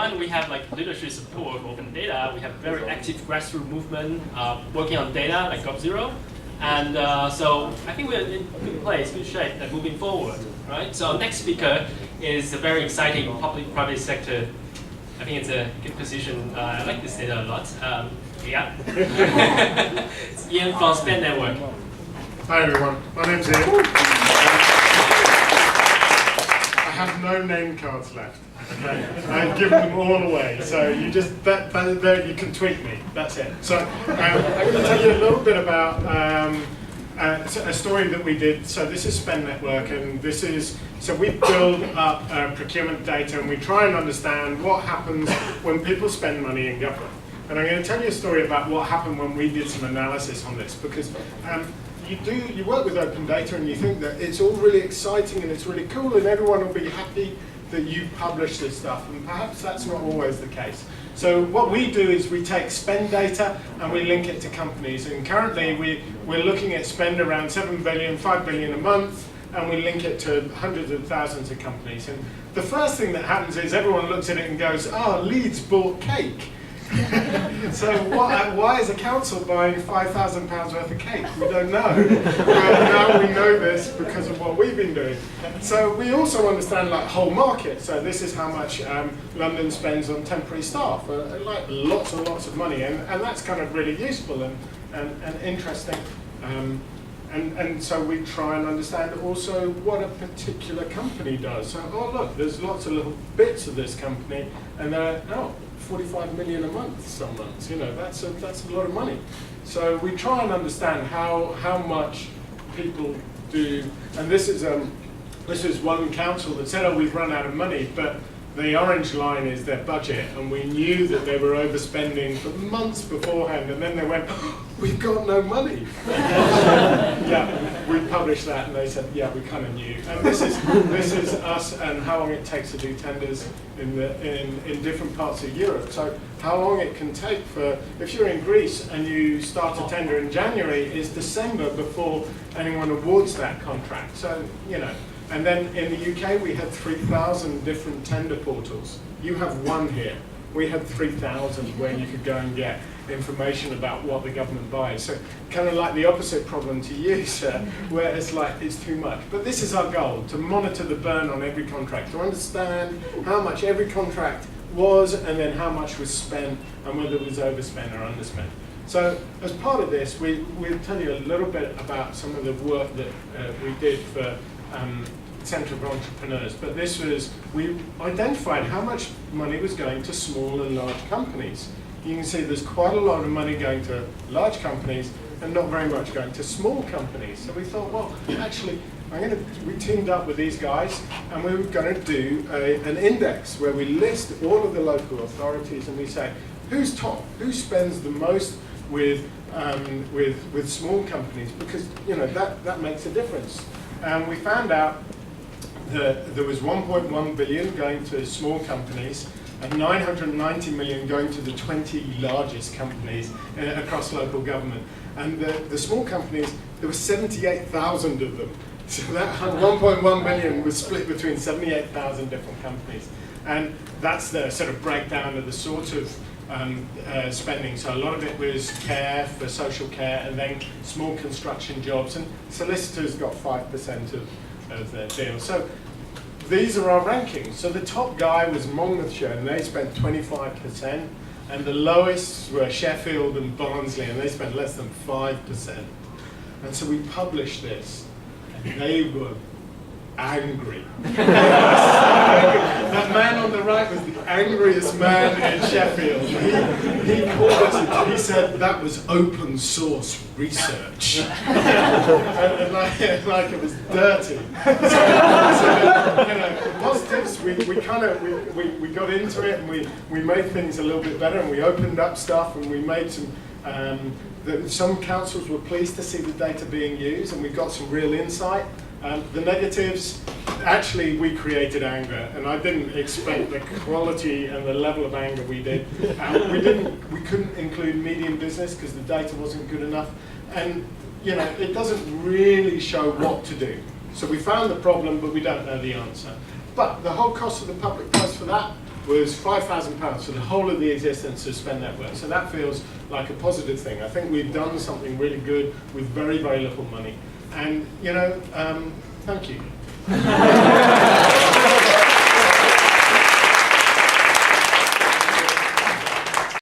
one, we have like literacy support for open data. We have very active grassroots movement working on data like GovZero. And so I think we're in good place, good shape, moving forward, right? So next speaker is a very exciting public-private sector. I think it's a good position. I like this data a lot. Yeah. It's Ian from Spend Network. Hi everyone, my name's Ian. I have no name cards left. Okay, I've given them all away. So you just there you can tweet me. That's it. So I'm going to tell you a little bit about a story that we did. So this is Spend Network, and this is we build up procurement data, and we try and understand what happens when people spend money in government. And I'm going to tell you a story about what happened when we did some analysis on this, because you work with open data and you think that it's all really exciting and it's really cool and everyone will be happy that you publish this stuff, and perhaps that's not always the case. So what we do is we take spend data and we link it to companies, and currently we're looking at spend around 7 billion, 5 billion a month, and we link it to hundreds of thousands of companies. And the first thing that happens is everyone looks at it and goes, oh, Leeds bought cake. So why is a council buying £5,000 worth of cake? We don't know. Well, now we know this because of what we've been doing. So we also understand like whole market. So this is how much London spends on temporary staff, like lots and lots of money, and that's kind of really useful and interesting. And so we try and understand also what a particular company does. So, oh look, there's lots of little bits of this company, and they're 45 million a month some months. You know, that's a lot of money. So we try and understand how much people do. And this is one council that said, oh, we've run out of money, but the orange line is their budget, and we knew that they were overspending for months beforehand, and then they went, oh, we've got no money. Yeah, we published that, and they said, yeah, we kind of knew. And this is us and how long it takes to do tenders in different parts of Europe. So how long it can take for, if you're in Greece and you start a tender in January, is December before anyone awards that contract. So, you know. And then in the UK, we had 3,000 different tender portals. You have one here. We had 3,000 where you could go and get information about what the government buys. So kind of like the opposite problem to you, sir, where it's like it's too much. But this is our goal, to monitor the burn on every contract, to understand how much every contract was and then how much was spent and whether it was overspent or underspent. So as part of this, we'll tell you a little bit about some of the work that we did for Centre of Entrepreneurs, but this was, we identified how much money was going to small and large companies. You can see there's quite a lot of money going to large companies and not very much going to small companies. So we thought, well, actually, we teamed up with these guys and we were going to do an index where we list all of the local authorities and we say, who's top, who spends the most with small companies, because you know that makes a difference. And we found out that there was 1.1 billion going to small companies and 990 million going to the 20 largest companies across local government. And the small companies, there were 78,000 of them. So that 1.1 billion was split between 78,000 different companies. And that's the sort of breakdown of the sort of spending. So a lot of it was care for social care, and then small construction jobs, and solicitors got 5% of their deal. So these are our rankings. So the top guy was Monmouthshire, and they spent 25%, and the lowest were Sheffield and Barnsley, and they spent less than 5%. And so we published this, and they were angry. That man on the right was the angriest man in Sheffield. He called us, he said that was open source research. and like it was dirty. So you know, the positives, we got into it and we made things a little bit better, and we opened up stuff and we made some councils were pleased to see the data being used, and we got some real insight. The negatives, actually we created anger, and I didn't expect the quality and the level of anger we did. We couldn't include medium business because the data wasn't good enough, and you know, it doesn't really show what to do. So we found the problem, but we don't know the answer. But the whole cost of the public price for that was £5,000 for the whole of the existence of Spend Network. So that feels like a positive thing. I think we've done something really good with very, very little money. And, you know, thank you.